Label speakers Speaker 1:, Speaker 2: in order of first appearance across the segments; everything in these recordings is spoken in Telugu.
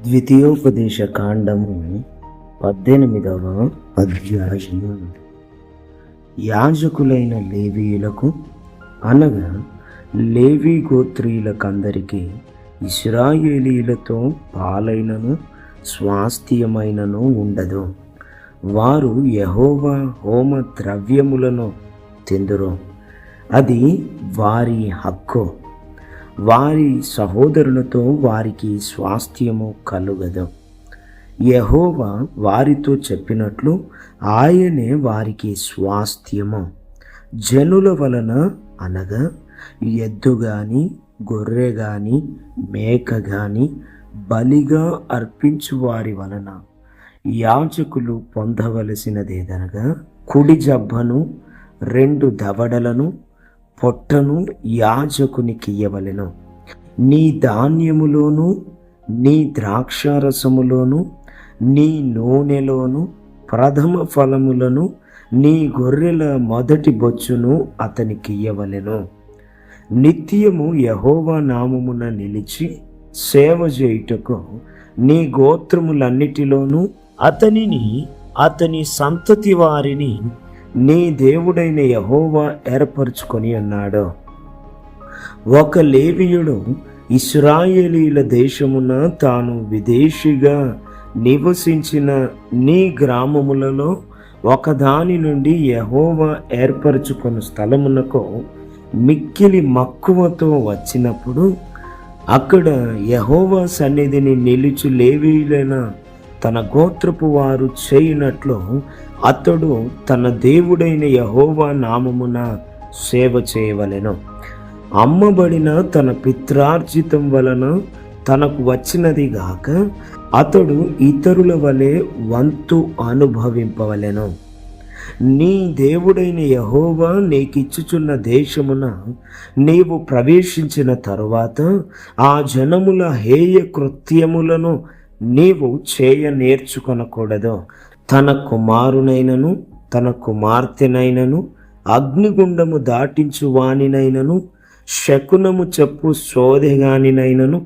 Speaker 1: ద్వితీయోపదేశ కాండము 18వ అధ్యాయము. యాజకులైన లేవీయులకు అనగా లేవీ గోత్రీయులకందరికీ ఇశ్రాయేలీయులతో పాలైనను స్వాస్థ్యమైనను ఉండదు. వారు యెహోవా హోమ ద్రవ్యములను తిందురు, అది వారి హక్కు. వారి సహోదరులతో వారికి స్వాస్థ్యము కలుగదు. యెహోవా వారితో చెప్పినట్లు ఆయనే వారికి స్వాస్థ్యము. జనుల వలన అనగా ఎద్దు గాని గొర్రె గాని మేక గాని బలిగా అర్పించు వారి వలన యాజకులు పొందవలసినదేదనగా కుడి జబ్బను 2 దవడలను పొట్టను యాజకునికి ఇయ్యవలెను. నీ ధాన్యములోను నీ ద్రాక్షారసములోను నీ నూనెలోను ప్రథమ ఫలములను నీ గొర్రెల మొదటి బొచ్చును అతనికి ఇయ్యవలెను. నిత్యము యెహోవా నామమున నిలిచి సేవ చేయుటకు నీ గోత్రములన్నిటిలోనూ అతనిని అతని సంతతి వారిని నీ దేవుడైన యెహోవా ఏర్పరచుకొని ఉన్నాడు. ఒక లేవీయుడు ఇశ్రాయేలీయుల దేశమున తాను విదేశీగా నివసించిన నీ గ్రామములలో ఒకదాని నుండి యెహోవా ఏర్పరచుకున్న స్థలమునకు మిక్కిలి మక్కువతో వచ్చినప్పుడు అక్కడ యెహోవా సన్నిధిని నిలుచు లేవీయులైన తన గోత్రపు వారు చేయునట్లు అతడు తన దేవుడైన యెహోవా నామమున సేవ చేయవలెను. అమ్మబడిన తన పిత్రార్జితం వలన తనకు వచ్చినది గాక అతడు ఇతరుల వలె వంతు అనుభవింపవలెను. నీ దేవుడైన యెహోవా నీకిచ్చుచున్న దేశమున నీవు ప్రవేశించిన తరువాత ఆ జనముల హేయ కృత్యములను నీవు చేయ నేర్చుకొనకూడదు. తన కుమారునైనను తన కుమార్తెనైనను అగ్నిగుండము దాటించు వానినైనను శకునము చెప్పు సోదెగానినైనను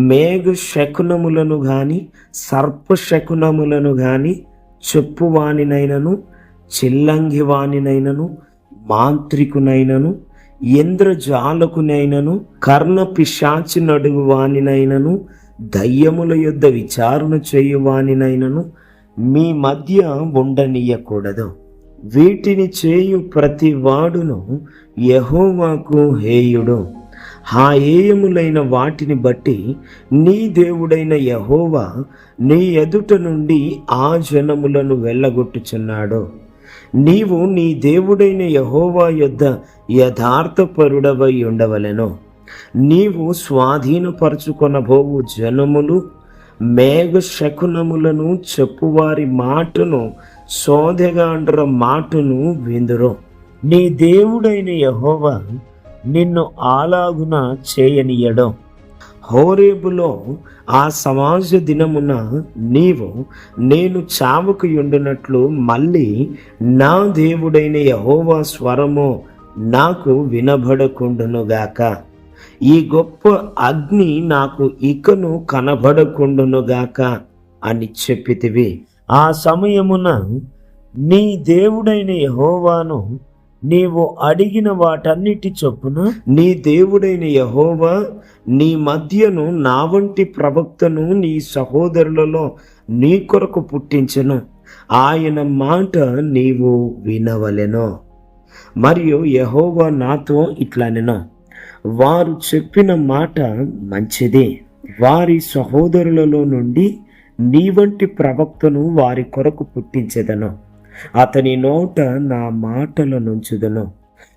Speaker 1: మేఘ శకునములను గాని సర్ప శకునములను గాని చెప్పువానినైనను చిల్లంగి వానినైనను మాంత్రికునైనను ఇంద్రజాలకునైనను కర్ణ పిశాచి నడుగు వానినైనను దయ్యముల యొద్ద విచారణ చేయువానినైనను మీ మధ్య ఉండనీయకూడదు. వీటిని చేయు ప్రతి వాడును యెహోవాకు హేయుడు. ఆ హేయములైన వాటిని బట్టి నీ దేవుడైన యెహోవా నీ ఎదుట నుండి ఆ జనములను వెళ్ళగొట్టుచున్నాడు. నీవు నీ దేవుడైన యెహోవా యొద్ద యథార్థపరుడవై ఉండవలెను. నీవు స్వాధీనపరచుకొనబోవు జనములు మేఘ శకునములను చెప్పువారి మాటను సోదెగాండ్ర మాటను విందురు. నీ దేవుడైన యెహోవా నిన్ను అలాగున చేయనీయడు. హోరేబులో ఆ సమాజ దినమున నీవు నేను చావకయుండునట్లు మళ్ళీ నా దేవుడైన యెహోవా స్వరము నాకు వినబడకుండునుగాక. ఈ గొప్ప అగ్ని నాకు ఇకను కనబడకుండునుగాక అని చెప్పితివి. ఆ సమయమున నీ దేవుడైన యెహోవాను నీవు అడిగిన వాటన్నిటి చొప్పున నీ దేవుడైన యెహోవా నీ మధ్యను నా వంటి ప్రవక్తను నీ సహోదరులలో నీ కొరకు పుట్టించెను. ఆయన మాట నీవు వినవలెను. మరియు యెహోవా నాతో ఇట్లనెను, వారు చెప్పిన మాట మంచిది. వారి సహోదరులలో నుండి నీ వంటి ప్రవక్తను వారి కొరకు పుట్టించెదను. అతని నోట నా మాటలనుంచుదను.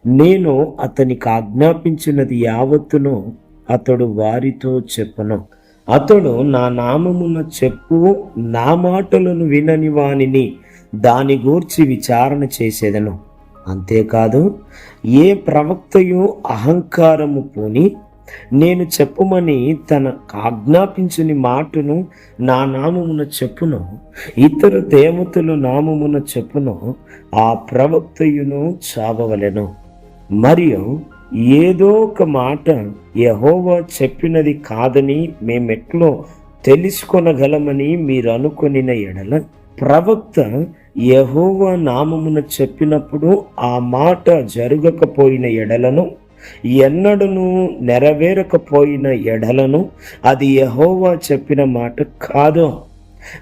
Speaker 1: నేను అతనికి ఆజ్ఞాపించినది యావత్తును అతడు వారితో చెప్పును. అతడు నా నామమున చెప్పు నా మాటలను వినని వానిని దాని గూర్చి విచారణ చేసేదను. అంతేకాదు ఏ ప్రవక్తయు అహంకారము పూని నేను చెప్పుమని తన ఆజ్ఞాపించని మాటను నా నామమున చెప్పును, ఇతర దేవతల నామమున చెప్పును, ఆ ప్రవక్తయును చావవలెను. మరియు ఏదో ఒక మాట యెహోవా చెప్పినది కాదని మేమెట్లో తెలుసుకొనగలమని మీరు అనుకొనిన ఎడల, ప్రవక్త యెహోవా నామమున చెప్పినప్పుడు ఆ మాట జరగకపోయిన ఎడలను, ఎన్నడను నెరవేరకపోయిన ఎడలను అది యెహోవా చెప్పిన మాట కాదు.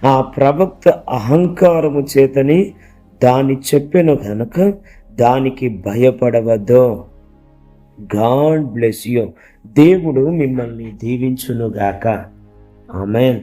Speaker 1: ఆ ప్రవక్త అహంకారము చేతని దాన్ని చెప్పెను గనుక దానికి భయపడవద్దు. God bless you. దేవుడు మిమ్మల్ని దీవించునుగాక. ఆమేన్.